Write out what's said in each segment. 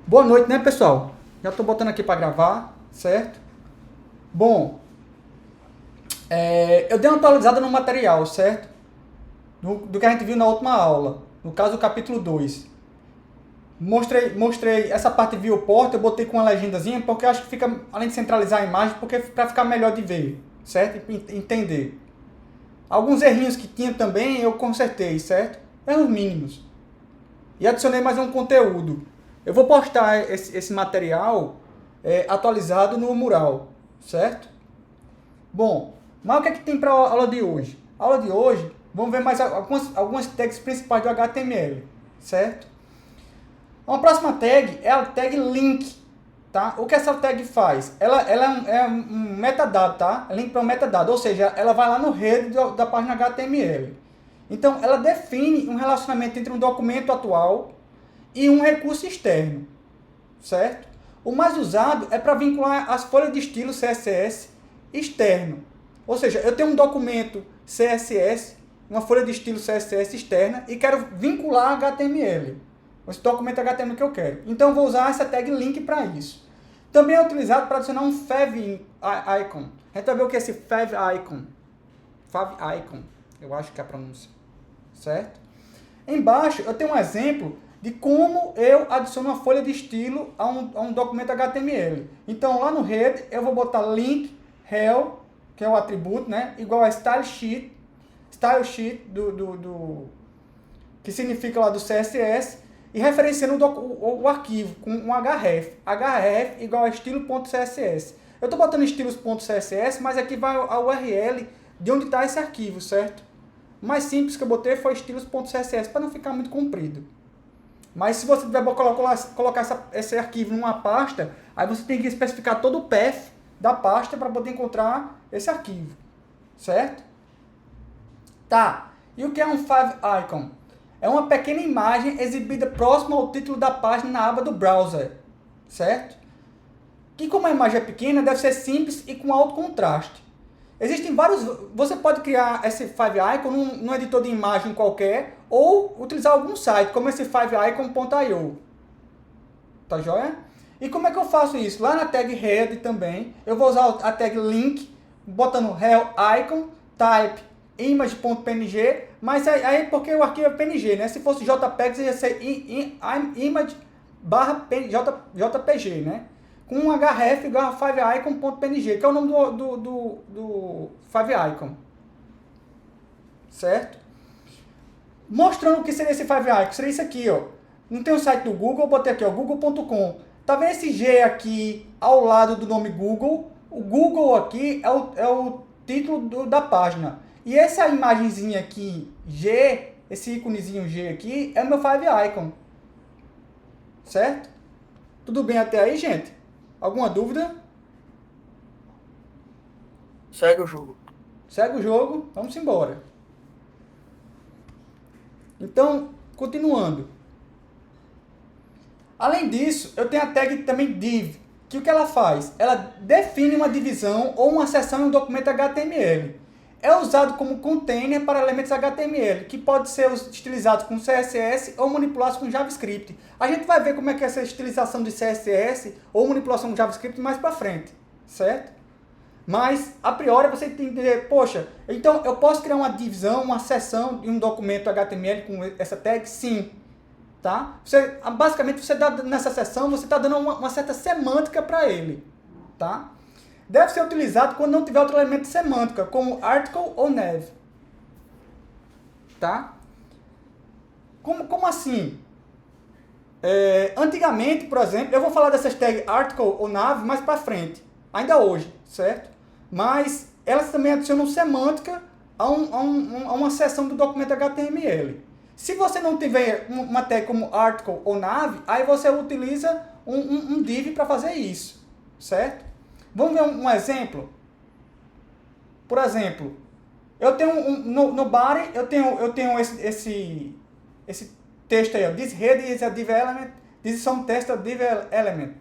Boa noite, né, pessoal? Já estou botando aqui para gravar, certo? Bom, eu dei uma atualizada no material, certo? Do que a gente viu na última aula, no caso, o capítulo 2. Mostrei essa parte de viewport, eu botei com uma legendazinha, porque eu acho que fica, além de centralizar a imagem, porque para ficar melhor de ver, certo? E entender. Alguns errinhos que tinha também, eu consertei, certo? Erros mínimos. E adicionei mais um conteúdo. Eu vou postar esse material atualizado no mural, certo? Bom, mas o que é que tem para a aula de hoje? A aula de hoje, vamos ver mais algumas tags principais do HTML, certo? Uma próxima tag é a tag link, tá? O que essa tag faz? Ela é um metadado, tá? É link para um metadado, ou seja, ela vai lá no header da página HTML. Então, ela define um relacionamento entre um documento atual e um recurso externo, certo? O mais usado é para vincular as folhas de estilo CSS externo. Ou seja, eu tenho um documento CSS, uma folha de estilo CSS externa e quero vincular HTML. Esse documento HTML que eu quero. Então eu vou usar essa tag link para isso. Também é utilizado para adicionar um fav icon. A gente vai ver o que é esse fav icon. Fav icon, eu acho que é a pronúncia. Certo? Embaixo eu tenho um exemplo de como eu adiciono uma folha de estilo a um documento HTML. Então, lá no head, eu vou botar link rel, que é o atributo, né? Igual a style sheet que significa lá do CSS, e referenciando o arquivo com um href. href igual a estilo.css. Eu estou botando estilos.css, mas aqui vai a URL de onde está esse arquivo, certo? O mais simples que eu botei foi estilos.css, para não ficar muito comprido. Mas se você tiver colocar esse arquivo numa pasta, aí você tem que especificar todo o path da pasta para poder encontrar esse arquivo. Certo? Tá. E o que é um favicon? É uma pequena imagem exibida próxima ao título da página na aba do browser. Certo? Que como a imagem é pequena, deve ser simples e com alto contraste. Existem vários... Você pode criar esse favicon num editor de imagem qualquer ou utilizar algum site, como esse favicon.io. Tá joia? E como é que eu faço isso? Lá na tag head também, eu vou usar a tag link, botando rel icon, type image.png, mas aí porque o arquivo é PNG, né? Se fosse JPEG, ia ser image barra JPG, né? Com um href igual a favicon.png, que é o nome do favicon. Certo? Mostrando o que seria esse favicon, seria isso aqui, ó. Não tem o site do Google, eu botei aqui, ó, google.com. Tá vendo esse G aqui ao lado do nome Google? O Google aqui é o título da página. E essa imagenzinha aqui, G, esse íconezinho G aqui, é o meu favicon. Certo? Tudo bem até aí, gente? Alguma dúvida? Segue o jogo. Segue o jogo, vamos embora. Então, continuando. Além disso, eu tenho a tag também div, que o que ela faz? Ela define uma divisão ou uma seção em um documento HTML. É usado como container para elementos HTML, que pode ser estilizado com CSS ou manipulado com JavaScript. A gente vai ver como é que é essa estilização de CSS ou manipulação com JavaScript mais para frente, certo? Mas, a priori, você tem que entender, poxa, então eu posso criar uma divisão, uma seção de um documento HTML com essa tag? Sim. Tá? Basicamente, você dá, nessa seção, você está dando uma certa semântica para ele. Tá? Deve ser utilizado quando não tiver outro elemento de semântica, como article ou nav. Tá? Como assim? Antigamente, por exemplo, eu vou falar dessas tags article ou nav mais para frente, ainda hoje, certo? Mas elas também adicionam semântica a uma seção do documento HTML. Se você não tiver uma tag como article ou nav, aí você utiliza um div para fazer isso, certo? Vamos ver um exemplo? Por exemplo, eu tenho no body, eu tenho esse texto aí, ó, this head is a div element, this is some text of div element.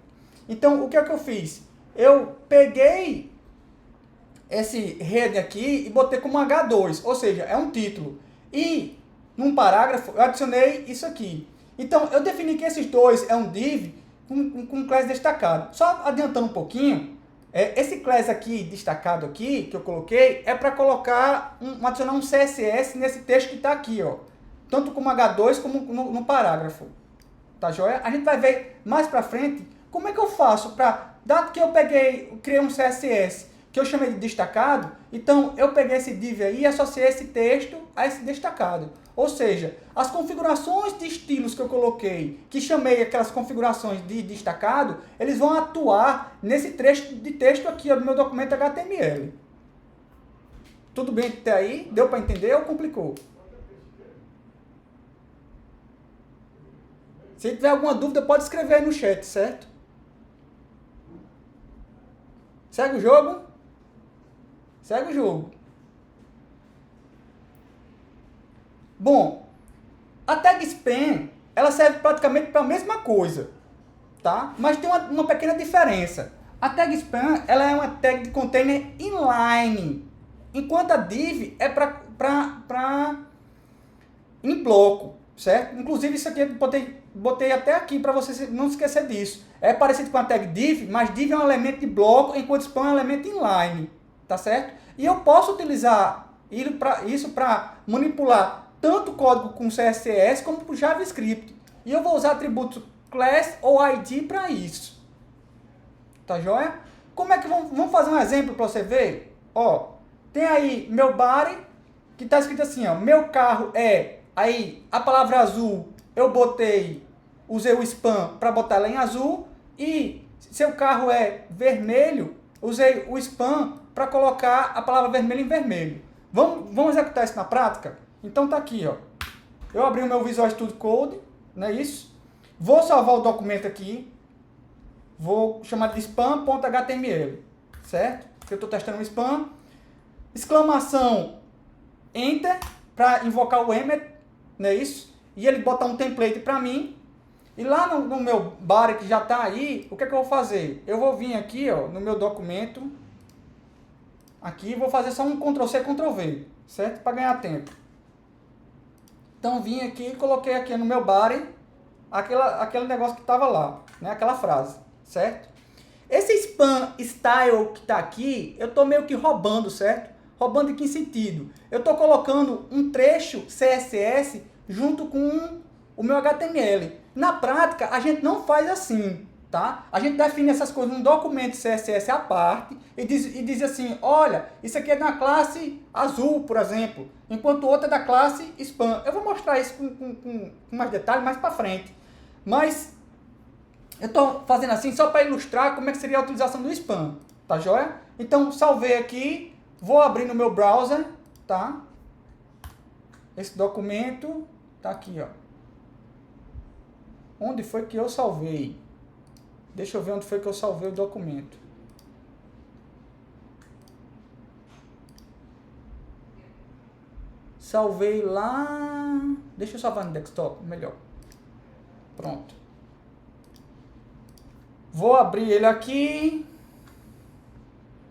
Então, o que é que eu fiz? Eu peguei esse head aqui e botei como H2, ou seja, é um título. E num parágrafo eu adicionei isso aqui. Então, eu defini que esses dois é um div com class destacado. Só adiantando um pouquinho, esse class aqui, destacado aqui, que eu coloquei, é para colocar, adicionar um CSS nesse texto que está aqui, ó. Tanto como H2 como no parágrafo. Tá joia? A gente vai ver mais para frente como é que eu faço para, dado que eu criei um CSS que eu chamei de destacado, então eu peguei esse div aí e associei esse texto a esse destacado. Ou seja, as configurações de estilos que eu coloquei, que chamei aquelas configurações de destacado, eles vão atuar nesse trecho de texto aqui ó, do meu documento HTML. Tudo bem até aí? Deu para entender ou complicou? Se tiver alguma dúvida, pode escrever aí no chat, certo? Segue o jogo? Segue o jogo. Bom, a tag span, ela serve praticamente para a mesma coisa, tá? Mas tem uma pequena diferença. A tag span, ela é uma tag de container inline, enquanto a div é em bloco, certo? Inclusive isso aqui eu botei até aqui para você não esquecer disso. É parecido com a tag div, mas div é um elemento de bloco, enquanto span é um elemento inline, tá certo? E eu posso utilizar isso para manipular tanto código com CSS como com JavaScript. E eu vou usar atributos class ou ID para isso. Tá joia? Como é que vamos fazer um exemplo para você ver? Ó, tem aí meu body que está escrito assim, ó, meu carro é, aí a palavra azul eu usei o span para botar ela em azul, e seu carro é vermelho, usei o span para colocar a palavra vermelho em vermelho. Vamos executar isso na prática? Então tá aqui, ó. Eu abri o meu Visual Studio Code, não é isso? Vou salvar o documento aqui. Vou chamar de spam.html, certo? Porque eu estou testando o spam. Exclamação Enter para invocar o Emmet, não é isso? E ele botar um template para mim. E lá no meu body que já está aí, o que é que eu vou fazer? Eu vou vir aqui, ó, no meu documento. Aqui vou fazer só um Ctrl+C, Ctrl+V, certo? Para ganhar tempo. Então vim aqui e coloquei aqui no meu body aquele negócio que estava lá, né? Aquela frase, certo? Esse spam style que está aqui, eu estou meio que roubando, certo? Roubando em que sentido? Eu estou colocando um trecho CSS junto com o meu HTML. Na prática, a gente não faz assim, tá? A gente define essas coisas num documento CSS à parte e diz assim, olha, isso aqui é da classe azul, por exemplo, enquanto outra é da classe spam. Eu vou mostrar isso com mais detalhes mais para frente. Mas eu estou fazendo assim só para ilustrar como é que seria a utilização do spam, tá joia? Então, salvei aqui, vou abrir no meu browser, tá? Esse documento tá aqui, ó. Onde foi que eu salvei? Deixa eu ver onde foi que eu salvei o documento. Salvei lá... Deixa eu salvar no desktop, melhor. Pronto. Vou abrir ele aqui.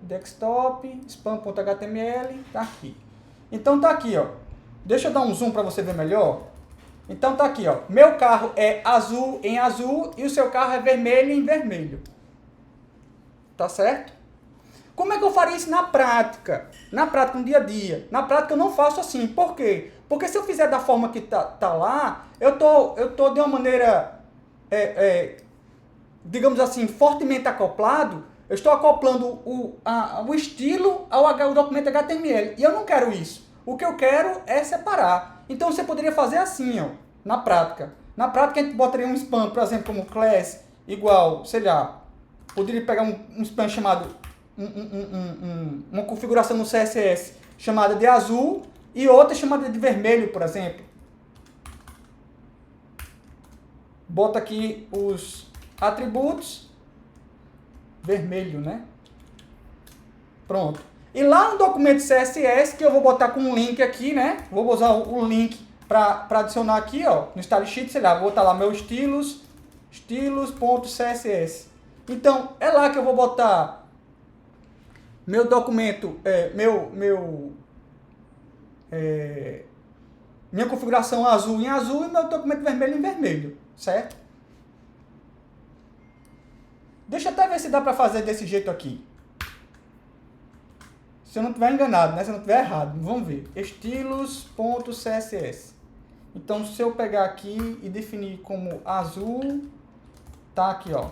Desktop, spam.html, tá aqui. Então tá aqui, ó. Deixa eu dar um zoom para você ver melhor. Então tá aqui, ó. Meu carro é azul em azul e o seu carro é vermelho em vermelho. Tá certo? Como é que eu faria isso na prática? Na prática, no dia a dia. Na prática eu não faço assim. Por quê? Porque se eu fizer da forma que tá lá, eu tô de uma maneira, digamos assim, fortemente acoplado. Eu estou acoplando o estilo ao documento HTML. E eu não quero isso. O que eu quero é separar. Então você poderia fazer assim, ó, na prática. Na prática a gente botaria um spam, por exemplo, como class igual, sei lá, poderia pegar um spam chamado, uma configuração no CSS chamada de azul e outra chamada de vermelho, por exemplo. Bota aqui os atributos, vermelho, né? Pronto. E lá no documento CSS, que eu vou botar com um link aqui, né? Vou usar o link para adicionar aqui, ó, no style sheet, sei lá, vou botar lá meu estilos.css. Então, é lá que eu vou botar meu documento, minha configuração azul em azul e meu documento vermelho em vermelho, certo? Deixa eu até ver se dá para fazer desse jeito aqui. Se eu não estiver enganado, né? Se eu não estiver errado. Vamos ver. Estilos.css. Então, se eu pegar aqui e definir como azul, tá aqui, ó.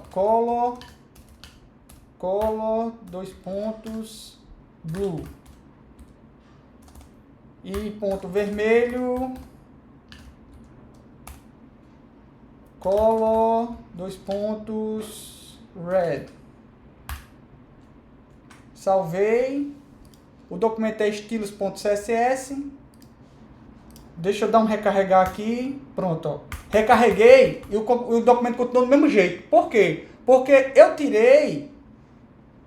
Color, 2 pontos, blue. E ponto vermelho, color, 2 pontos, red. Salvei. O documento é estilos.css. Deixa eu dar um recarregar aqui. Pronto, ó. Recarreguei e o documento continuou do mesmo jeito. Por quê? Porque eu tirei.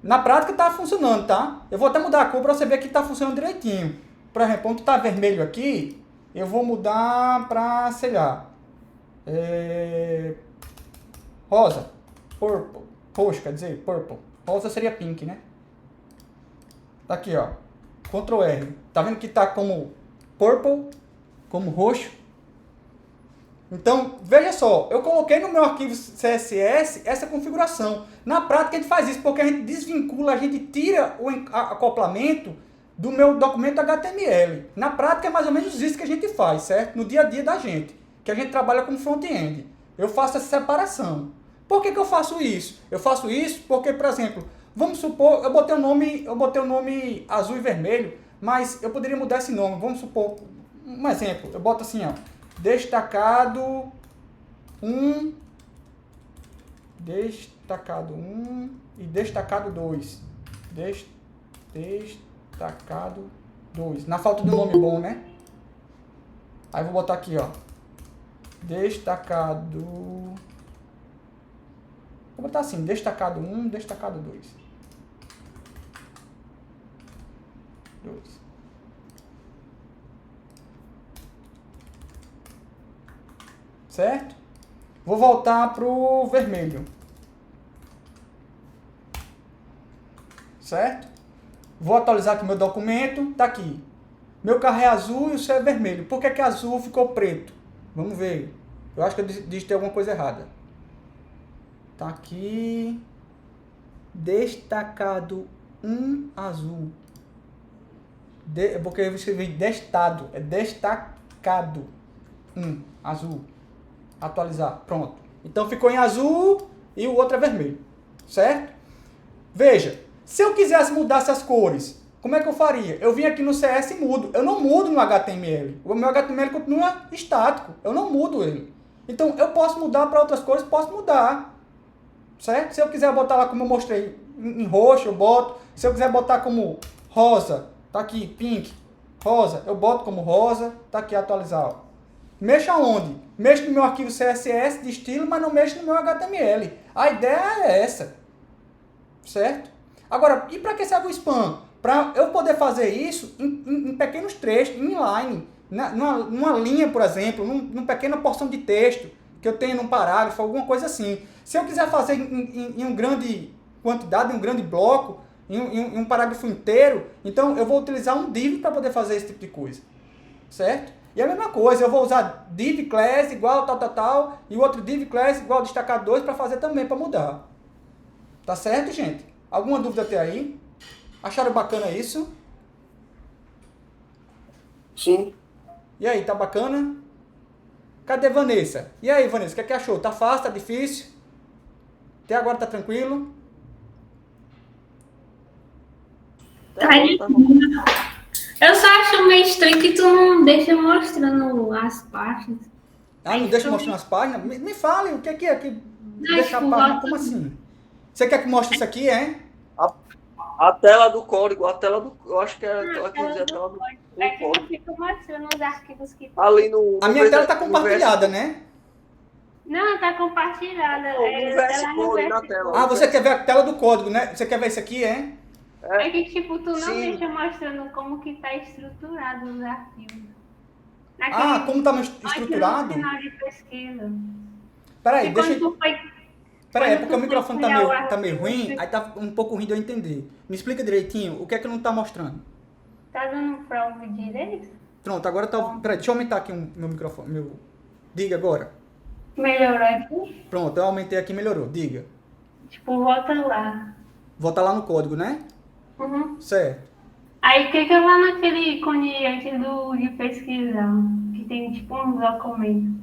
Na prática está funcionando, tá? Eu vou até mudar a cor para você ver que está funcionando direitinho. Por exemplo, onde está vermelho aqui, eu vou mudar para, sei lá, rosa. Purple. Roxo, quer dizer, purple. Rosa seria pink, né? Tá aqui, ó. Ctrl R. Tá vendo que tá como purple, como roxo? Então, veja só, eu coloquei no meu arquivo CSS essa configuração. Na prática, a gente faz isso porque a gente desvincula, a gente tira o acoplamento do meu documento HTML. Na prática, é mais ou menos isso que a gente faz, certo? No dia a dia da gente, que a gente trabalha com front-end. Eu faço essa separação. Por que que eu faço isso? Eu faço isso porque, por exemplo, vamos supor, eu botei o nome azul e vermelho, mas eu poderia mudar esse nome. Vamos supor, um exemplo, eu boto assim, ó, destacado 1 e destacado 2. Destacado 2. Na falta do nome bom, né? Aí vou botar aqui, ó, destacado. Vou botar assim, destacado 1, destacado 2. Certo? Vou voltar para o vermelho. Certo? Vou atualizar aqui meu documento. Tá aqui. Meu carro é azul e o céu é vermelho. Por que que azul ficou preto? Vamos ver. Eu acho que eu digitei alguma coisa errada. Tá aqui. Destacado 1 azul. Porque eu escrevi destado. É destacado 1 azul. Atualizar. Pronto. Então ficou em azul e o outro é vermelho. Certo? Veja. Se eu quisesse mudar essas cores, como é que eu faria? Eu vim aqui no CS e mudo. Eu não mudo no HTML. O meu HTML continua estático. Eu não mudo ele. Então, eu posso mudar para outras cores? Posso mudar. Certo? Se eu quiser botar lá como eu mostrei, em roxo, eu boto. Se eu quiser botar como rosa, tá aqui, pink, rosa, eu boto como rosa. Tá aqui, atualizar. Ó. Mexa onde? Mexo no meu arquivo CSS de estilo, mas não mexo no meu HTML. A ideia é essa. Certo? Agora, e para que serve o spam? Para eu poder fazer isso em pequenos trechos, em inline, numa linha, por exemplo, numa pequena porção de texto que eu tenho num parágrafo, alguma coisa assim. Se eu quiser fazer em uma grande quantidade, em um grande bloco, em um parágrafo inteiro, então eu vou utilizar um div para poder fazer esse tipo de coisa. Certo? E a mesma coisa, eu vou usar div class igual tal, e o outro div class igual destacado 2 para fazer também, para mudar. Tá certo, gente? Alguma dúvida até aí? Acharam bacana isso? Sim. E aí, tá bacana? Cadê Vanessa? E aí, Vanessa, o que é que achou? Tá fácil, tá difícil? Até agora tá tranquilo? Tá eu só acho meio estranho que tu não deixa mostrando as páginas. Ah, não deixa mostrando as páginas? Me fale, o que é que deixa a página? Como assim? Você quer que mostre isso aqui, é? A tela do código, eu acho que é aquela que diz a tela do código. É que eu fico mostrando os arquivos que... Ali no... A minha tela tá compartilhada, né? Não, tá compartilhada. No Code, na tela. Ah, você quer ver a tela do código, né? Você quer ver isso aqui, é? É que, tipo, tu não Sim. deixa mostrando como que tá estruturado os arquivos. Ah, como tá estruturado? No final de pesquisa. Peraí, deixa eu... Peraí, é porque o microfone tá meio ruim, aí tá um pouco ruim de eu entender. Me explica direitinho, o que é que não tá mostrando? Tá dando pra ouvir direito? Pronto, agora tá... Peraí, deixa eu aumentar aqui o meu microfone. Diga agora. Melhorou aqui? Pronto, eu aumentei aqui e melhorou. Diga. Tipo, volta lá. Volta lá no código, né? Uhum. Certo. Aí clica lá naquele ícone antes de pesquisar, que tem tipo um documento.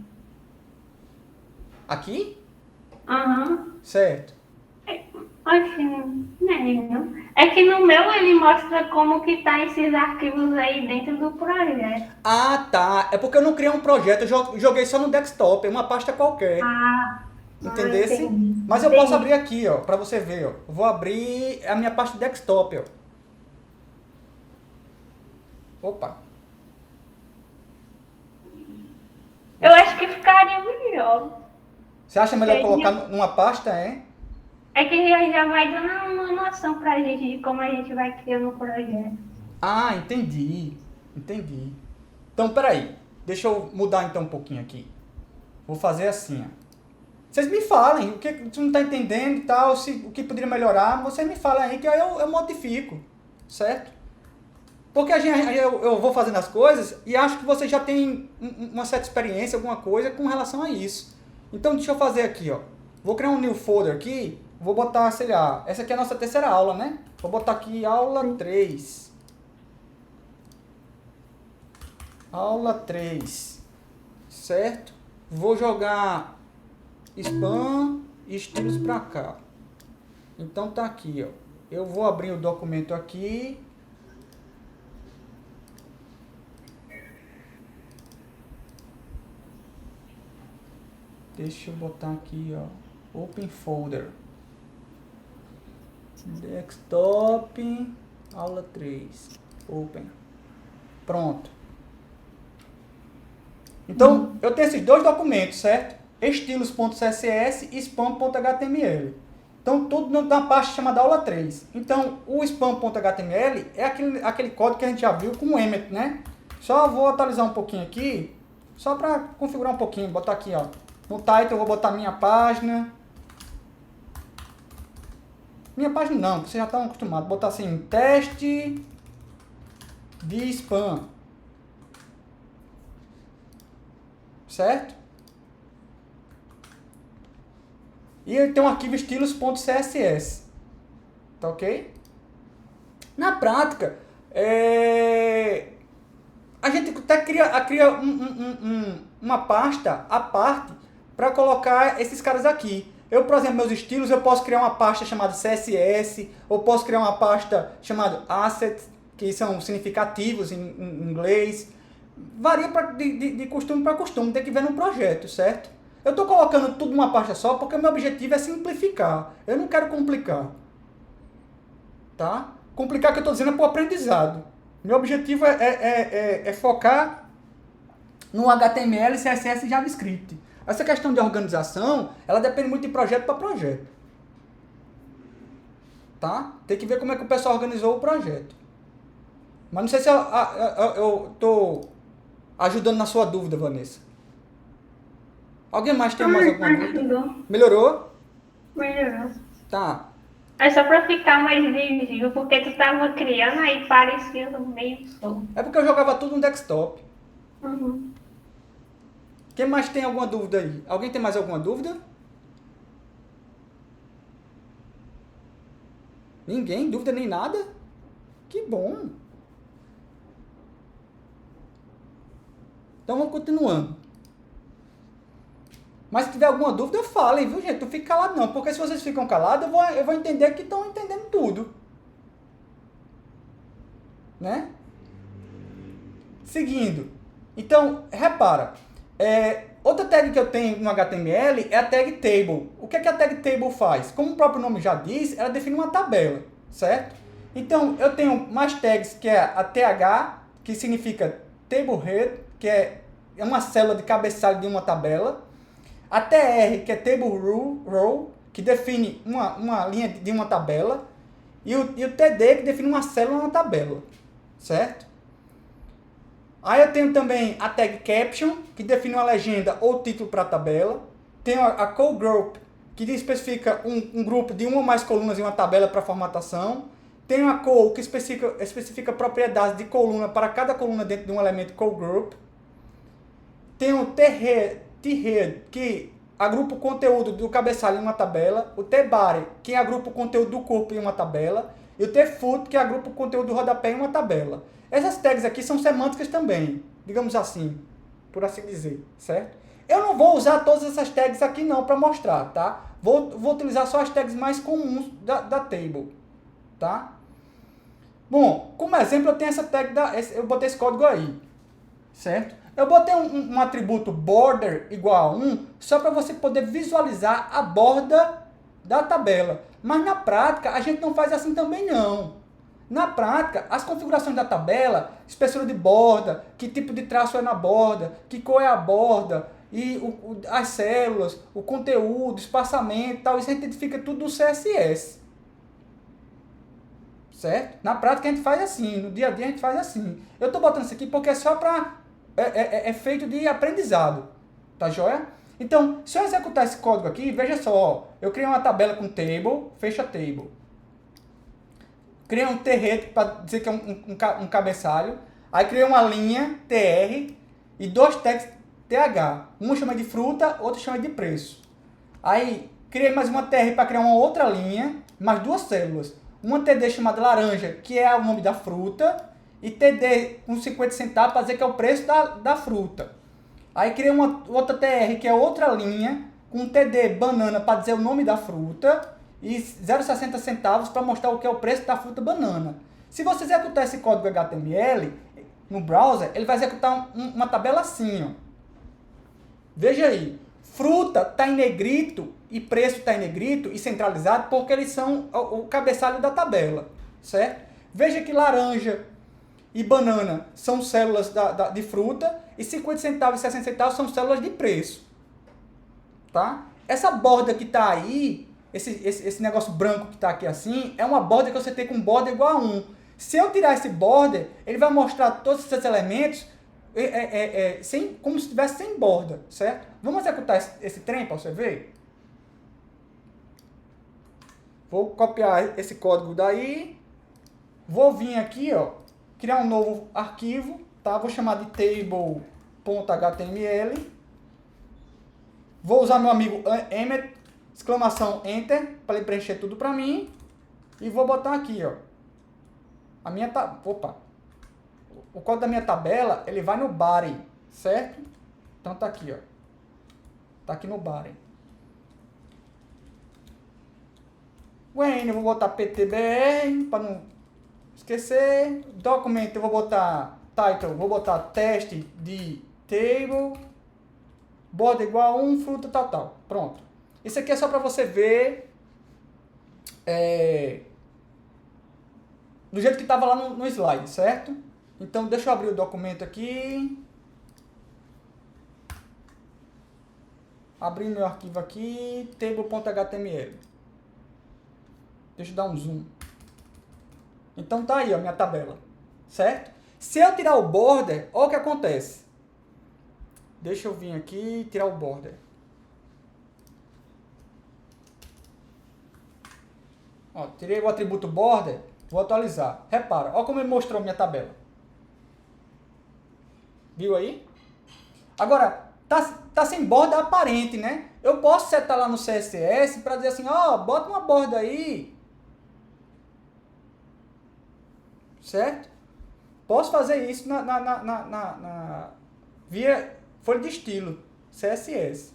Aqui? Aham. Certo. Oxe, não é isso, não. É que no meu ele mostra como que tá esses arquivos aí dentro do projeto. Ah, tá. É porque eu não criei um projeto, eu joguei só no desktop, é uma pasta qualquer. Ah, Entendesse? entendi. Mas eu posso abrir Entendi. aqui, ó, pra você ver, ó. Eu vou abrir a minha pasta desktop, ó. Opa. Eu acho que ficaria melhor. Você acha melhor Porque colocar numa pasta, é? é que já vai dando uma noção pra gente de como a gente vai criando o projeto. Ah, entendi. Entendi. Então, peraí. Deixa eu mudar então um pouquinho aqui. Vou fazer assim, ó. Vocês me falem o que você não está entendendo e tal, o que poderia melhorar, vocês me falem aí que aí eu modifico, certo? Porque eu vou fazendo as coisas e acho que vocês já têm uma certa experiência, alguma coisa com relação a isso. Então deixa eu fazer aqui, ó. Vou criar um new folder aqui, vou botar, sei lá, essa aqui é a nossa terceira aula, né? Vou botar aqui aula 3. Aula 3, certo? Vou jogar spam e estilos pra cá. Então tá aqui, ó. Eu vou abrir o documento aqui. Deixa eu botar aqui, ó. Open folder. Desktop. Aula 3. Open. Pronto. Então, eu tenho esses dois documentos, certo? Estilos.css e spam.html. Então, tudo na pasta chamada aula 3. Então, o spam.html é aquele código que a gente já viu com o Emmet, né? Só vou atualizar um pouquinho aqui, só para configurar um pouquinho. Botar aqui, ó. No title eu vou botar minha página. Minha página não, vocês já estão acostumados. Botar assim, teste de spam. Certo? E ele tem um arquivo estilos.css. Tá ok? Na prática, a gente até cria uma pasta à parte para colocar esses caras aqui. Eu, por exemplo, meus estilos, eu posso criar uma pasta chamada CSS, ou posso criar uma pasta chamada assets, que são significativos em inglês. Varia de costume para costume, tem que ver no projeto, certo? Eu estou colocando tudo numa pasta só porque o meu objetivo é simplificar. Eu não quero complicar. Tá? Complicar que eu estou dizendo é para o aprendizado. Meu objetivo é focar no HTML, CSS e JavaScript. Essa questão de organização, ela depende muito de projeto para projeto. Tá? Tem que ver como é que o pessoal organizou o projeto. Mas não sei se eu estou ajudando na sua dúvida, Vanessa. Alguém mais tem mais alguma dúvida? Melhorou? Melhorou. Tá. É só pra ficar mais visível, porque tu tava criando aí parecia meio som. É porque eu jogava tudo no desktop. Uhum. Quem mais tem alguma dúvida aí? Alguém tem mais alguma dúvida? Ninguém? Dúvida nem nada? Que bom. Então vamos continuando. Mas se tiver alguma dúvida, falem, viu, gente? Não fique calado não, porque se vocês ficam calados, eu vou entender que estão entendendo tudo. Né? Seguindo. Então, repara. Outra tag que eu tenho no HTML é a tag table. O que é que a tag table faz? Como o próprio nome já diz, ela define uma tabela, certo? Então, eu tenho mais tags, que é a TH, que significa table head, que é uma célula de cabeçalho de uma tabela. A TR, que é table row, que define uma linha de uma tabela. E o TD, que define uma célula na tabela, certo? Aí eu tenho também a tag caption, que define uma legenda ou título para a tabela. Tenho a call group, que especifica um grupo de uma ou mais colunas em uma tabela para formatação. Tenho a call, que especifica propriedades de coluna para cada coluna dentro de um elemento call group. Tenho o t-head, que agrupa o conteúdo do cabeçalho em uma tabela, o tbody, que agrupa o conteúdo do corpo em uma tabela, e o tfoot, que agrupa o conteúdo do rodapé em uma tabela. Essas tags aqui são semânticas também, digamos assim, por assim dizer, certo? Eu não vou usar todas essas tags aqui não para mostrar, tá? Vou utilizar só as tags mais comuns da table, tá? Bom, como exemplo eu tenho essa tag, eu botei esse código aí, certo? Eu botei um atributo border igual a 1 só para você poder visualizar a borda da tabela. Mas na prática a gente não faz assim também não. Na prática, as configurações da tabela, espessura de borda, que tipo de traço é na borda, que cor é a borda, e as células, o conteúdo, espaçamento e tal, isso a gente identifica tudo no CSS. Certo? Na prática a gente faz assim, no dia a dia a gente faz assim. Eu estou botando isso aqui porque é só para... É feito de aprendizado. Tá joia? Então, se eu executar esse código aqui, veja só, ó, eu criei uma tabela com table, fecha table. Criei um tRed para dizer que é um cabeçalho. Aí criei uma linha tr e 2 tags th. Uma chama de fruta, outra chama de preço. Aí criei mais uma tr para criar uma outra linha, mais 2 células. Uma td chamada laranja, que é o nome da fruta, e td com 50 centavos para dizer que é o preço da fruta. Aí criei uma outra tr, que é outra linha, com td banana para dizer o nome da fruta, e 0,60 centavos para mostrar o que é o preço da fruta banana. Se você executar esse código HTML no browser, ele vai executar uma tabela assim, ó. Veja aí, fruta está em negrito e preço está em negrito e centralizado porque eles são o cabeçalho da tabela, certo? Veja que laranja e banana são células de fruta e 50 centavos e 60 centavos são células de preço, tá? Essa borda que está aí, esse negócio branco que está aqui assim, é uma borda que você tem com borda igual a 1. Se eu tirar esse border, ele vai mostrar todos esses elementos como se estivesse sem borda, certo? Vamos executar esse trem para você ver? Vou copiar esse código daí, vou vir aqui, ó, criar um novo arquivo, tá? Vou chamar de table.html. Vou usar meu amigo Emmet, exclamação Enter, para ele preencher tudo para mim. E vou botar aqui, ó. O código da minha tabela, ele vai no body, certo? Então tá aqui, ó. Tá aqui no body. O N eu vou botar PTBR, para não esquecer. Documento eu vou botar title, vou botar teste de table. Borda igual a 1, fruta tal. Pronto. Isso aqui é só para você ver do jeito que estava lá no slide, certo? Então, deixa eu abrir o documento aqui. Abrir meu arquivo aqui, table.html. Deixa eu dar um zoom. Então, tá aí, ó, minha tabela, certo? Se eu tirar o border, olha o que acontece. Deixa eu vir aqui e tirar o border. Ó, tirei o atributo border, vou atualizar. Repara, olha como ele mostrou minha tabela. Viu aí? Agora, tá sem borda aparente, né? Eu posso setar lá no CSS para dizer assim, ó, bota uma borda aí. Certo? Posso fazer isso via folha de estilo, CSS.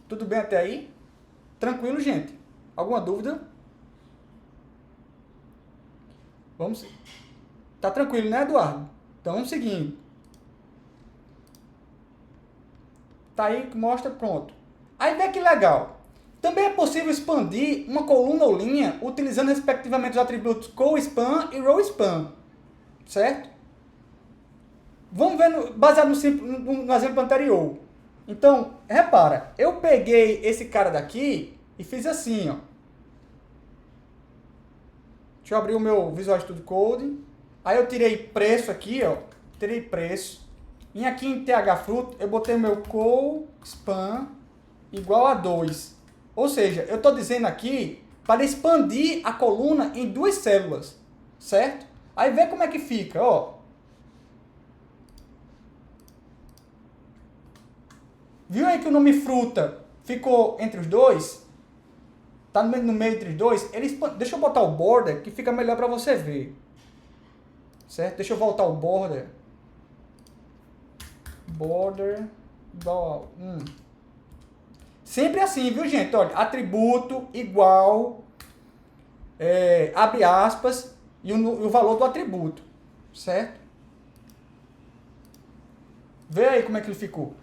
Tudo bem até aí? Tranquilo, gente? Alguma dúvida? Vamos. Tá tranquilo, né, Eduardo? Então vamos seguindo. Tá aí, mostra, pronto. Aí vê que legal. Também é possível expandir uma coluna ou linha utilizando respectivamente os atributos co-span e row-span. Certo? Vamos ver baseado no exemplo anterior. Então, repara, eu peguei esse cara daqui e fiz assim, ó. Deixa eu abrir o meu Visual Studio Code. Aí eu tirei preço aqui, ó. Tirei preço. E aqui em thfruit eu botei o meu co-span igual a 2. Ou seja, eu estou dizendo aqui para expandir a coluna em 2 células. Certo? Aí vê como é que fica, ó. Viu aí que o nome fruta ficou entre os dois? Tá no meio entre os dois? Deixa eu botar o border, que fica melhor para você ver. Certo? Deixa eu voltar o border. Border igual a 1. Sempre assim, viu, gente? Olha, atributo igual, abre aspas, e o valor do atributo. Certo? Vê aí como é que ele ficou.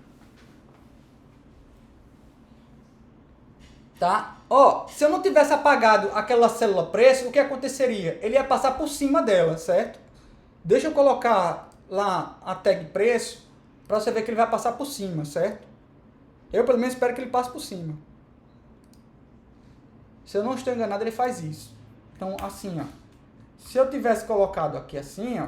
Tá? Ó, se eu não tivesse apagado aquela célula preço, o que aconteceria? Ele ia passar por cima dela, certo? Deixa eu colocar lá a tag preço, para você ver que ele vai passar por cima, certo? Eu, pelo menos, espero que ele passe por cima. Se eu não estou enganado, ele faz isso. Então, assim, ó. Se eu tivesse colocado aqui assim, ó.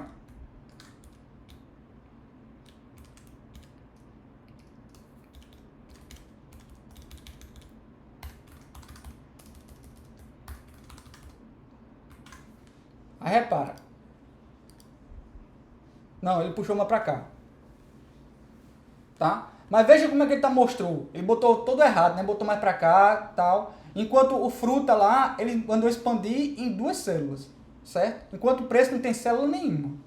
Aí repara. Não, ele puxou uma para cá. Tá? Mas veja como é que ele mostrou. Ele botou todo errado, né? Botou mais para cá, tal. Enquanto o fruta lá, ele mandou expandir em 2 células, certo? Enquanto o preço não tem célula nenhuma.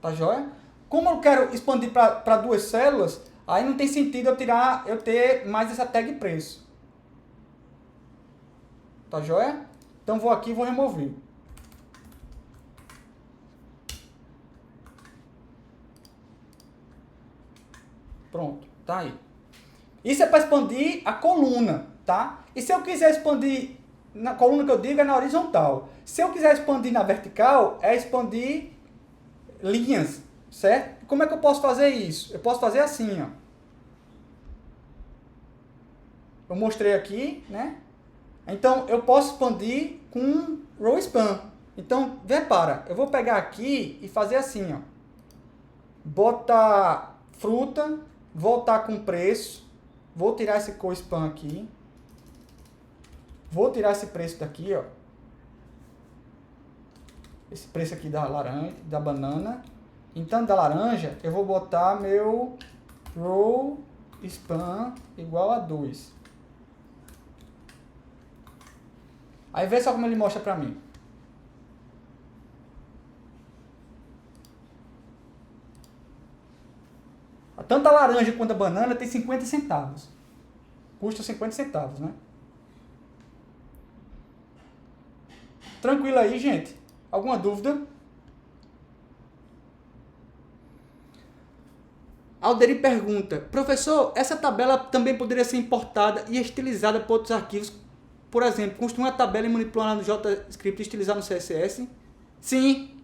Tá joia? Como eu quero expandir para 2 células, aí não tem sentido eu ter mais essa tag preço. Tá joia? Então vou aqui e vou remover. Pronto, tá aí. Isso é para expandir a coluna, tá? E se eu quiser expandir, na coluna que eu digo é na horizontal. Se eu quiser expandir na vertical, é expandir linhas, certo? Como é que eu posso fazer isso? Eu posso fazer assim, ó. Eu mostrei aqui, né? Então, eu posso expandir com row span. Então, repara, eu vou pegar aqui e fazer assim, ó. Botar fruta, voltar com preço, vou tirar esse co-span aqui, vou tirar esse preço daqui, ó, esse preço aqui da laranja, da banana, então da laranja eu vou botar meu row span igual a 2. Aí vê só como ele mostra pra mim. Tanto a laranja quanto a banana tem 50 centavos. Custa 50 centavos, né? Tranquilo aí, gente? Alguma dúvida? Alderi pergunta, professor, essa tabela também poderia ser importada e estilizada para outros arquivos? Por exemplo, construir uma tabela e manipular no JavaScript e estilizar no CSS? Sim.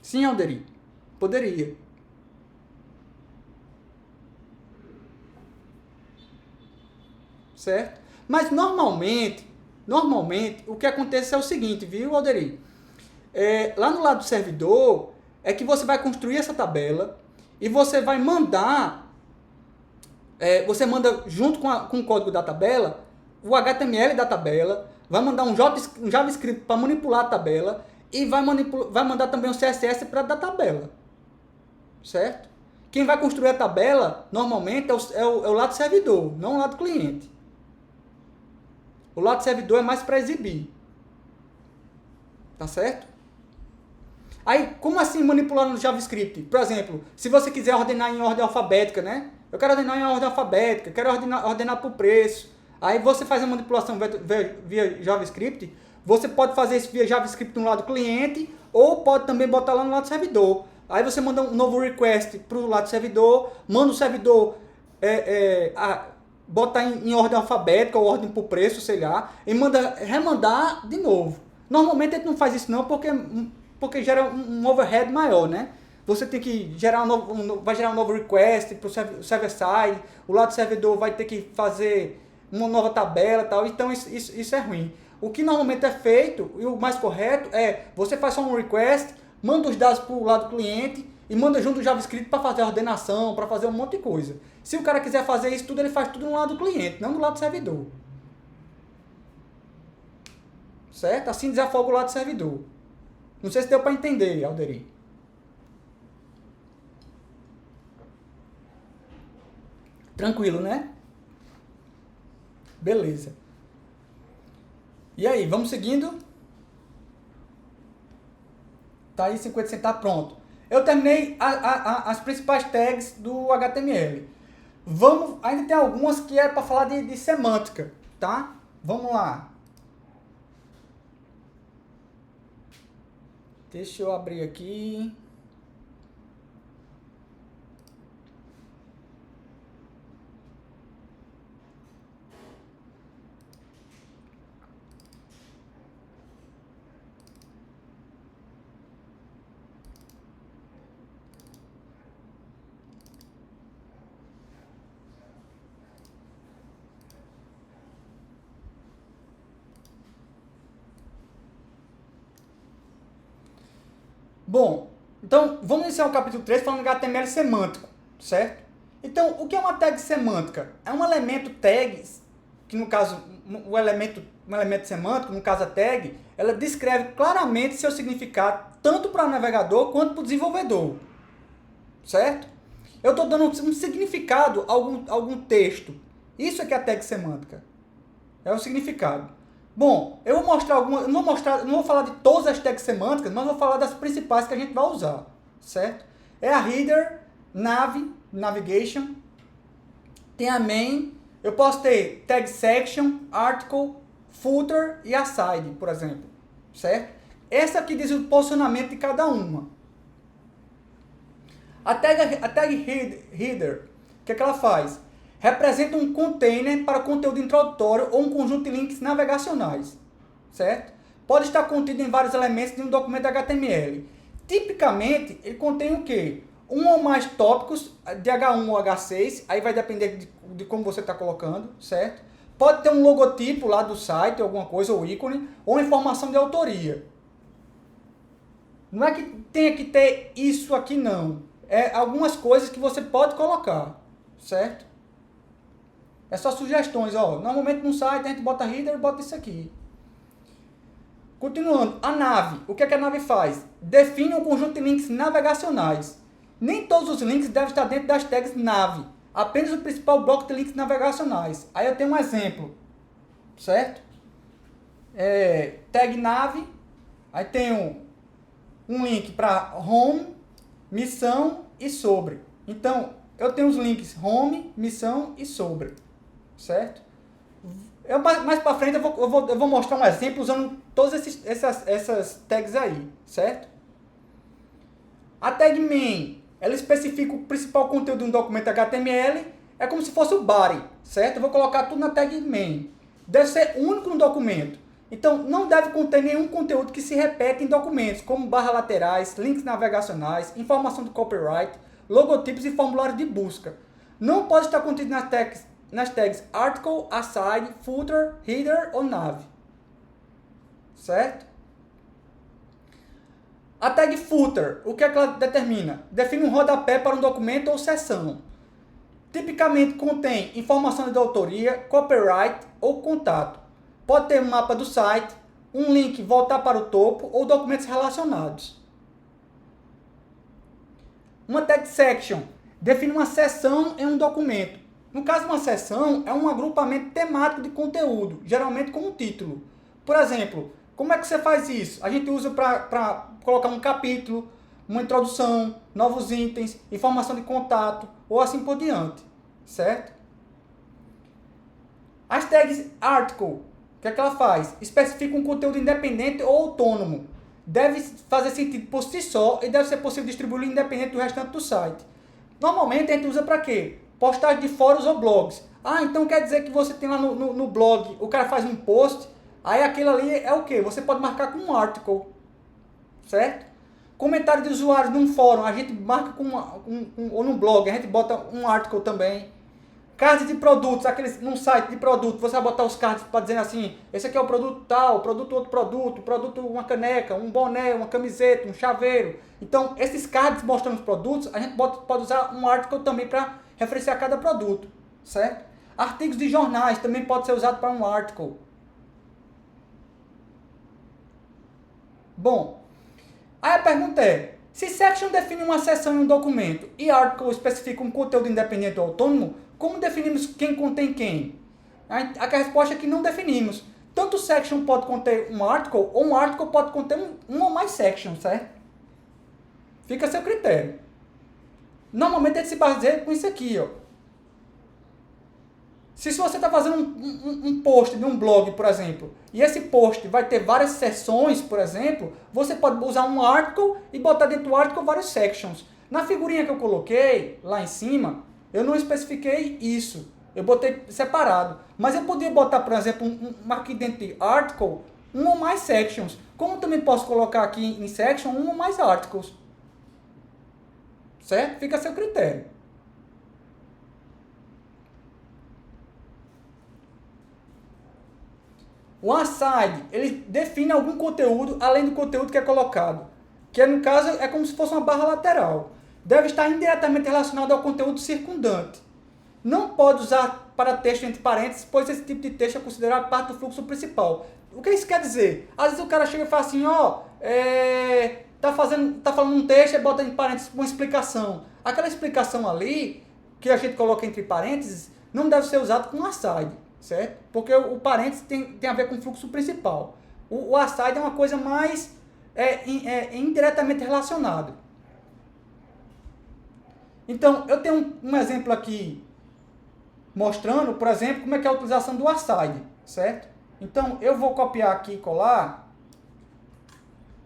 Sim, Alderi. Poderia. Certo? Mas normalmente, o que acontece é o seguinte, viu, Alderi? Lá no lado do servidor, é que você vai construir essa tabela e você vai mandar, você manda junto com o código da tabela, o HTML da tabela, vai mandar um JavaScript para manipular a tabela e vai mandar também um CSS para da tabela. Certo? Quem vai construir a tabela, normalmente, é o lado servidor, não o lado cliente. O lado servidor é mais para exibir. Tá certo? Aí, como assim manipular no JavaScript? Por exemplo, se você quiser ordenar em ordem alfabética, né? Eu quero ordenar em ordem alfabética, quero ordenar por preço. Aí você faz a manipulação via JavaScript. Você pode fazer isso via JavaScript no lado cliente, ou pode também botar lá no lado servidor. Aí você manda um novo request para o lado servidor, manda o servidor botar em ordem alfabética ou ordem por preço, sei lá, e remandar de novo. Normalmente a gente não faz isso não, porque gera um overhead maior, né? Você tem que vai gerar um novo request para o server-side, o lado servidor vai ter que fazer uma nova tabela e tal, então isso é ruim. O que normalmente é feito, e o mais correto, é você faz só um request, manda os dados para o lado cliente e manda junto o JavaScript para fazer a ordenação, para fazer um monte de coisa. Se o cara quiser fazer isso tudo, ele faz tudo no lado do cliente, não do lado do servidor. Certo? Assim desafoga o lado do servidor. Não sei se deu para entender, Alderi. Tranquilo, né? Beleza. E aí, vamos seguindo? Tá aí 50 centavos, pronto. Eu terminei as principais tags do HTML. Ainda tem algumas que é para falar de semântica, tá? Vamos lá. Deixa eu abrir aqui. Bom, então vamos iniciar o capítulo 3 falando de HTML semântico, certo? Então, o que é uma tag semântica? É um elemento tag, que no caso, um elemento semântico, no caso a tag, ela descreve claramente seu significado, tanto para o navegador quanto para o desenvolvedor, certo? Eu estou dando um significado a algum texto. Isso é que é a tag semântica. É o significado. Bom, eu vou mostrar algumas, não vou falar de todas as tags semânticas, mas vou falar das principais que a gente vai usar, certo? É a header, navigation, tem a main, eu posso ter tag section, article, footer e aside, por exemplo, certo? Essa aqui diz o posicionamento de cada uma. A tag header, o que é que ela faz? Representa um container para conteúdo introdutório ou um conjunto de links navegacionais, certo? Pode estar contido em vários elementos de um documento HTML. Tipicamente, ele contém o quê? Um ou mais tópicos de H1 ou H6, aí vai depender de como você está colocando, certo? Pode ter um logotipo lá do site, alguma coisa, ou ícone, ou informação de autoria. Não é que tenha que ter isso aqui, não. É algumas coisas que você pode colocar, certo? É só sugestões, ó. Normalmente no site a gente bota header e bota isso aqui. Continuando, a nave. O que é que a nave faz? Define um conjunto de links navegacionais. Nem todos os links devem estar dentro das tags nave. Apenas o principal bloco de links navegacionais. Aí eu tenho um exemplo, certo? Tag nave. Aí tenho um link para home, missão e sobre. Então, eu tenho os links home, missão e sobre. Certo? Mais para frente eu vou mostrar um exemplo usando todas essas tags aí, certo? A tag main, ela especifica o principal conteúdo de um documento HTML, é como se fosse o body, certo? Eu vou colocar tudo na tag main. Deve ser único no documento. Então, não deve conter nenhum conteúdo que se repete em documentos, como barras laterais, links navegacionais, informação de copyright, logotipos e formulários de busca. Não pode estar contido nas tags article, aside, footer, header ou nav. Certo? A tag footer, o que é que ela determina? Define um rodapé para um documento ou seção. Tipicamente contém informação de autoria, copyright ou contato. Pode ter um mapa do site, um link voltar para o topo ou documentos relacionados. Uma tag section define uma seção em um documento. No caso, uma seção é um agrupamento temático de conteúdo, geralmente com um título. Por exemplo, como é que você faz isso? A gente usa para colocar um capítulo, uma introdução, novos itens, informação de contato, ou assim por diante, certo? As tags article, o que é que ela faz? Especifica um conteúdo independente ou autônomo. Deve fazer sentido por si só e deve ser possível distribuí-lo independente do restante do site. Normalmente a gente usa para quê? Postagem de fóruns ou blogs. Ah, então quer dizer que você tem lá no blog, o cara faz um post, aí aquilo ali é o quê? Você pode marcar com um article, certo? Comentário de usuários num fórum, a gente marca ou no blog, a gente bota um article também. Cards de produtos, num site de produto, você vai botar os cards para dizer assim, esse aqui é o produto tal, produto outro produto uma caneca, um boné, uma camiseta, um chaveiro. Então, esses cards mostrando os produtos, a gente pode usar um article também para referenciar cada produto, certo? Artigos de jornais também pode ser usado para um article. Bom, aí a pergunta é, Se section define uma seção em um documento e article especifica um conteúdo independente ou autônomo, como definimos quem contém quem? A resposta é que não definimos. Tanto section pode conter um article, ou um article pode conter um ou mais sections, certo? Fica a seu critério. Normalmente ele se baseia com isso aqui, ó. Se você está fazendo um post de um blog, por exemplo, e esse post vai ter várias seções, por exemplo, você pode usar um article e botar dentro do article várias sections. Na figurinha que eu coloquei, lá em cima, eu não especifiquei isso. Eu botei separado. Mas eu podia botar, por exemplo, aqui dentro de article, um ou mais sections. Como também posso colocar aqui em section um ou mais articles. Certo? Fica a seu critério. O aside, ele define algum conteúdo além do conteúdo que é colocado. Que no caso é como se fosse uma barra lateral. Deve estar indiretamente relacionado ao conteúdo circundante. Não pode usar para texto entre parênteses, pois esse tipo de texto é considerado parte do fluxo principal. O que isso quer dizer? Às vezes o cara chega e fala assim, tá falando um texto e bota em parênteses uma explicação. Aquela explicação ali, que a gente coloca entre parênteses, não deve ser usado com aside, certo? Porque o parênteses tem a ver com o fluxo principal. O aside é uma coisa mais indiretamente relacionada. Então, eu tenho um exemplo aqui mostrando, por exemplo, como é que é a utilização do aside, certo? Então, eu vou copiar aqui e colar.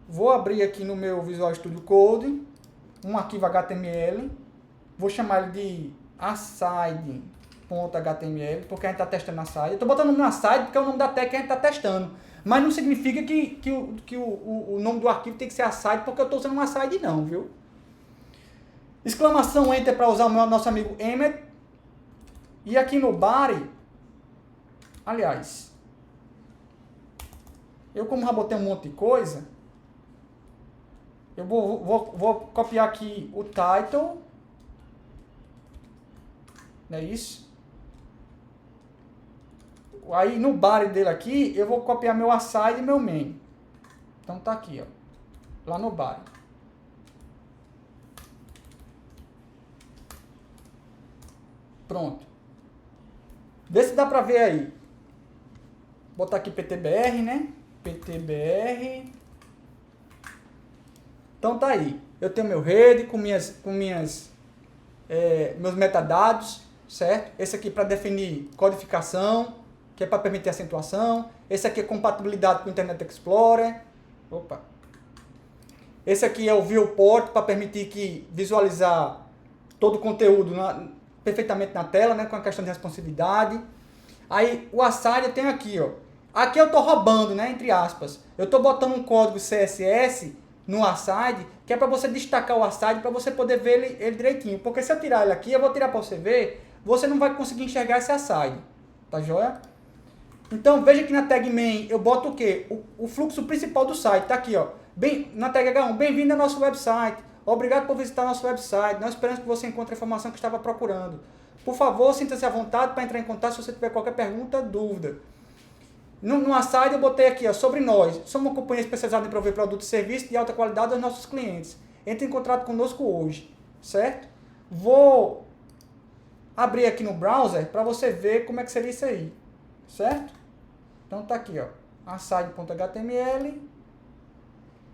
Vou abrir aqui no meu Visual Studio Code um arquivo HTML. Vou chamar ele de aside.html, porque a gente está testando aside. Eu estou botando o nome aside porque é o nome da tag que a gente está testando. Mas não significa que o nome do arquivo tem que ser aside porque eu estou usando um aside não, viu? Exclamação Enter para usar o nosso amigo Emmet. E aqui no body, aliás, eu como já botei um monte de coisa, eu vou copiar aqui o title, não é isso? Aí no body dele aqui, eu vou copiar meu aside e meu main. Então tá aqui, ó, lá no body. Pronto. Vê se dá pra ver aí. Vou botar aqui PTBR, né? PTBR. Então tá aí. Eu tenho meu head com meus metadados, certo? Esse aqui para definir codificação, que é para permitir acentuação. Esse aqui é compatibilidade com o Internet Explorer. Opa. Esse aqui é o viewport para permitir que visualizar todo o conteúdo perfeitamente na tela, né, com a questão de responsividade. Aí o aside eu tenho aqui, ó. Aqui eu estou roubando, né, entre aspas. Eu estou botando um código CSS no aside, que é para você destacar o aside, para você poder ver ele direitinho. Porque se eu tirar ele aqui, eu vou tirar para você ver, você não vai conseguir enxergar esse aside. Tá joia? Então veja que na tag main eu boto o quê? O fluxo principal do site. Tá aqui, ó. Na tag H1, bem-vindo ao nosso website. Obrigado por visitar nosso website. Nós esperamos que você encontre a informação que estava procurando. Por favor, sinta-se à vontade para entrar em contato se você tiver qualquer pergunta, dúvida. No aside eu botei aqui, ó, sobre nós. Somos uma companhia especializada em prover produtos e serviços de alta qualidade aos nossos clientes. Entre em contato conosco hoje, certo? Vou abrir aqui no browser para você ver como é que seria isso aí, certo? Então tá aqui, ó, aside.html.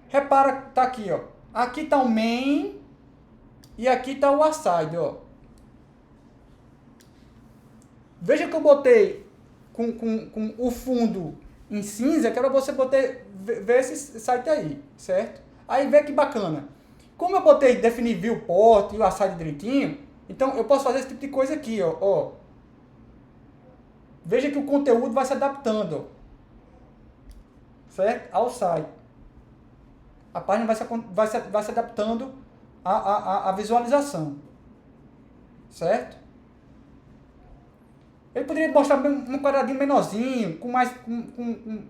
Repara, tá aqui, ó. Aqui está o main e aqui está o aside, ó. Veja que eu botei com o fundo em cinza, que era você ver esse site aí, certo? Aí vê que bacana. Como eu botei definir viewport e o aside direitinho, então eu posso fazer esse tipo de coisa aqui, ó. Veja que o conteúdo vai se adaptando, ó, certo? Ao site. A página vai se adaptando à visualização, certo? Ele poderia mostrar um quadradinho menorzinho, com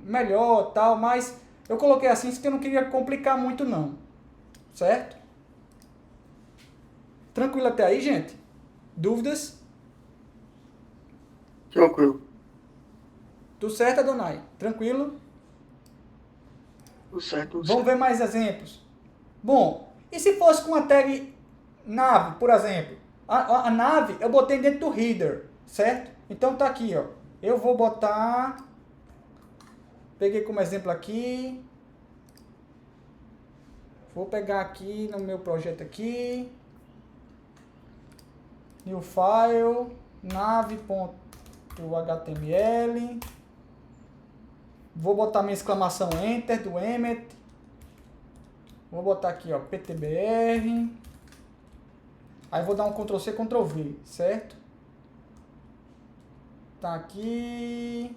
melhor, tal, mas eu coloquei assim porque eu não queria complicar muito não, certo? Tranquilo até aí, gente? Dúvidas? Tranquilo. Tudo certo, Adonai? Tranquilo? Tudo certo. Vamos ver mais exemplos. Bom, E se fosse com a tag nave, por exemplo? A nave eu botei dentro do header, certo? Então tá aqui, ó. Eu vou botar... Peguei como exemplo aqui. Vou pegar aqui no meu projeto aqui. New file, nave.html. Vou botar minha exclamação enter do Emmet. Vou botar aqui, ó, ptbr. Aí vou dar um Ctrl C, Ctrl V, certo? Tá aqui.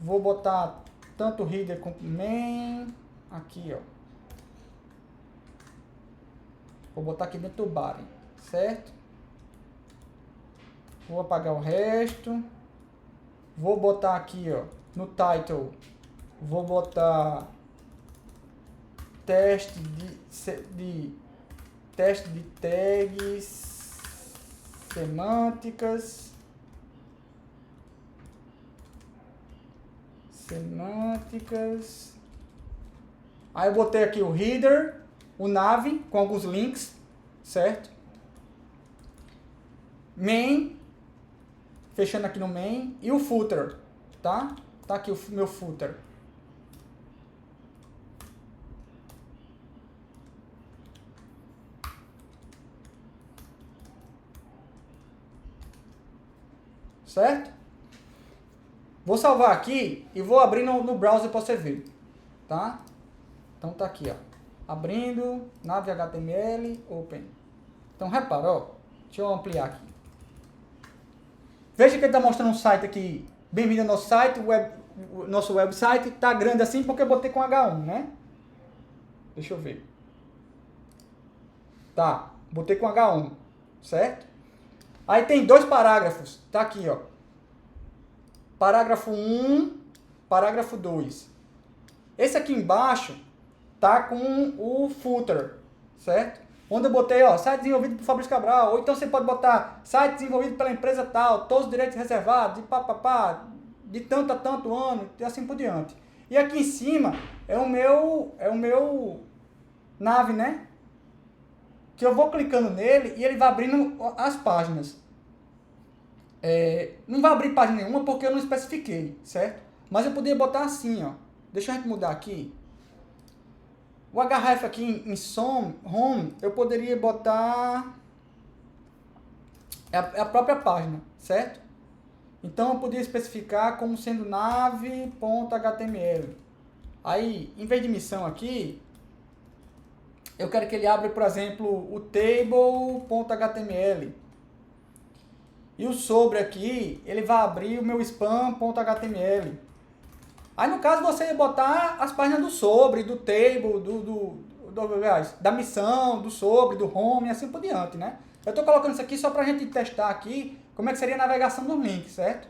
Vou botar tanto header como main. Aqui, ó. Vou botar aqui dentro do body, certo? Vou apagar o resto. Vou botar aqui, ó, no title. Vou botar teste de tags semânticas. Aí eu botei aqui o header, o nav com alguns links, certo? Main, fechando aqui no main, e o footer, tá? Tá aqui o meu footer. Certo? Vou salvar aqui e vou abrir no browser para você ver, tá? Então tá aqui, ó. Abrindo, nave HTML, open. Então repara, ó. Deixa eu ampliar aqui. Veja que ele está mostrando um site aqui. Bem-vindo ao nosso site, nosso website. Tá grande assim porque eu botei com H1, né? Deixa eu ver. Tá, botei com H1, certo? Aí tem 2 parágrafos. Tá aqui, ó. Parágrafo 1, parágrafo 2. Esse aqui embaixo tá com o footer, certo? Onde eu botei, ó, site desenvolvido por Fabrício Cabral. Ou então você pode botar site desenvolvido pela empresa tal, todos os direitos reservados, de papapá, de tanto a tanto ano, e assim por diante. E aqui em cima é o meu nave, né? Que eu vou clicando nele e ele vai abrindo as páginas. Não vai abrir página nenhuma porque eu não especifiquei, certo? Mas eu poderia botar assim, ó. Deixa a gente mudar aqui. O href aqui em home, eu poderia botar a própria página, certo? Então eu poderia especificar como sendo nave.html. Aí, em vez de missão aqui, eu quero que ele abra, por exemplo, o table.html. E o sobre aqui, ele vai abrir o meu spam.html. Aí, no caso, você botar as páginas do sobre, do table, da missão, do sobre, do home e assim por diante, né? Eu estou colocando isso aqui só para a gente testar aqui como é que seria a navegação dos links, certo?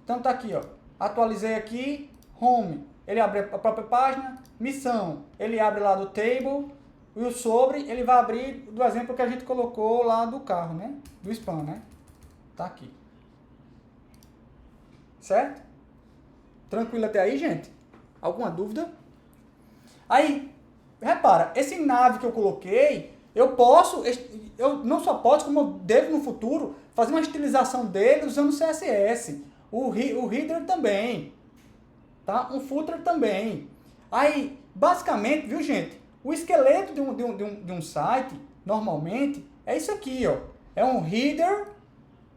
Então, tá aqui, ó. Atualizei aqui, home, ele abre a própria página, missão, ele abre lá do table, e o sobre, ele vai abrir do exemplo que a gente colocou lá do carro, né? Do spam, né? Tá aqui. Certo? Tranquilo até aí, gente? Alguma dúvida? Aí, repara, esse nave que eu coloquei, eu não só posso, como eu devo no futuro, fazer uma estilização dele usando CSS. O header também. Tá? Um footer também. Aí, basicamente, viu, gente? O esqueleto de um site, normalmente, é isso aqui, ó. É um header,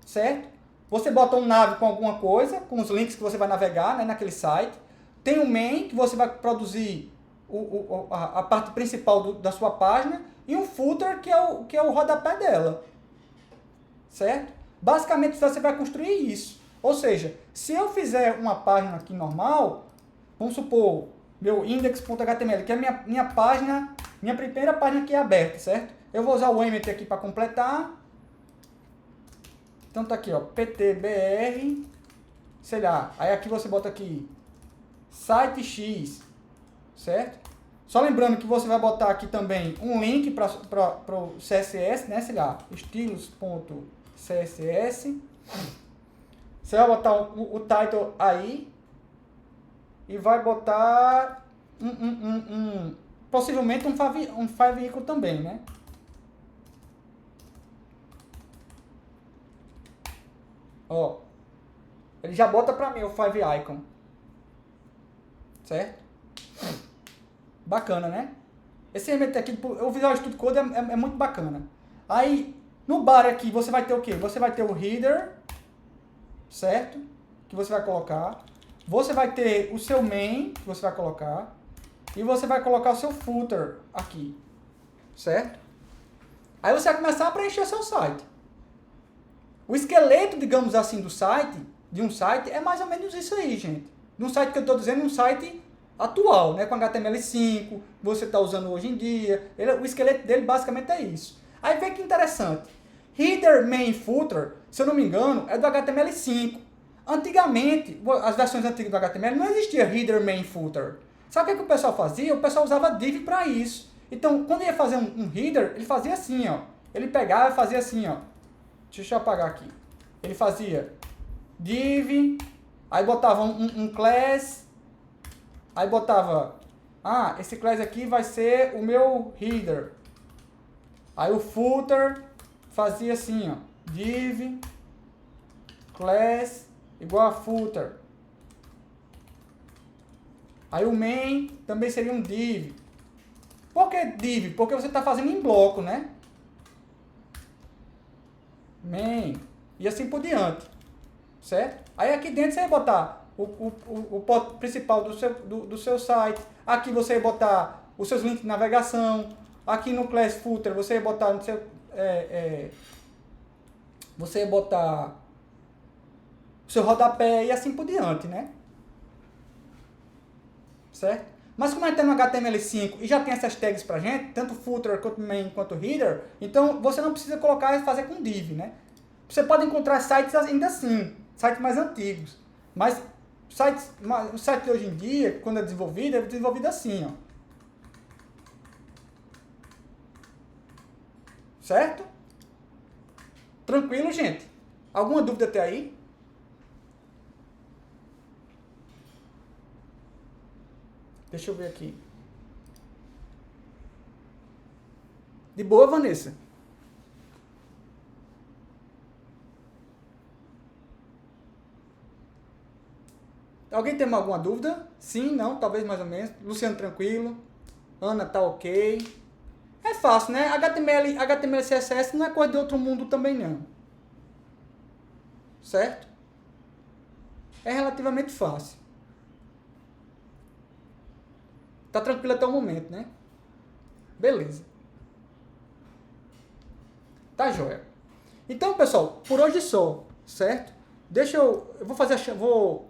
certo? Você bota um nave com alguma coisa, com os links que você vai navegar, né, naquele site. Tem um main, que você vai produzir a parte principal da sua página. E um footer, que é o rodapé dela. Certo? Basicamente, você vai construir isso. Ou seja, se eu fizer uma página aqui normal, vamos supor, meu index.html, que é a minha página, minha primeira página que é aberta, certo? Eu vou usar o Emmet aqui para completar. Então tá aqui, ó, ptbr, sei lá, aí aqui você bota aqui, site X, certo? Só lembrando que você vai botar aqui também um link para o CSS, né, sei lá, estilos.css. Você vai botar o title aí e vai botar possivelmente um favicon também, né? Ó, ele já bota pra mim o favicon. Certo? Bacana, né? Esse elemento aqui, o Visual Studio Code é muito bacana. Aí, no bar aqui, você vai ter o quê? Você vai ter o header, certo? Que você vai colocar. Você vai ter o seu main, que você vai colocar. E você vai colocar o seu footer aqui, certo? Aí você vai começar a preencher o seu site. O esqueleto, digamos assim, do site, de um site, é mais ou menos isso aí, gente. De um site que eu estou dizendo, um site atual, né? Com HTML5, que você está usando hoje em dia. O esqueleto dele basicamente é isso. Aí vê que interessante. Header, main, footer, se eu não me engano, é do HTML5. Antigamente, as versões antigas do HTML, não existia header, main, footer. Sabe o que o pessoal fazia? O pessoal usava div para isso. Então, quando ia fazer um header, ele fazia assim, ó. Ele pegava e fazia assim, ó. Deixa eu apagar aqui. Ele fazia div, aí botava um class, aí botava, esse class aqui vai ser o meu header. Aí o footer fazia assim, ó, div, class, igual a footer. Aí o main também seria um div. Por que div? Porque você está fazendo em bloco, né? Main. E assim por diante. Certo? Aí aqui dentro você vai botar o ponto principal do seu site. Aqui você vai botar os seus links de navegação. Aqui no class footer você vai botar no seu, você vai botar o seu rodapé e assim por diante, né? Certo? Mas como a gente tem no HTML5 e já tem essas tags pra gente, tanto footer, quanto main, quanto header, então você não precisa colocar e fazer com div, né? Você pode encontrar sites ainda assim, sites mais antigos. Mas o site de hoje em dia, quando é desenvolvido assim, ó. Certo? Tranquilo, gente? Alguma dúvida até aí? Deixa eu ver aqui. De boa, Vanessa? Alguém tem alguma dúvida? Sim, não, talvez mais ou menos. Luciano, tranquilo. Ana, tá ok. É fácil, né? HTML, CSS não é coisa de outro mundo também, não. Certo? É relativamente fácil. Tá tranquilo até o momento, né? Beleza. Tá joia. Então, pessoal, por hoje só, certo? Deixa eu vou fazer, vou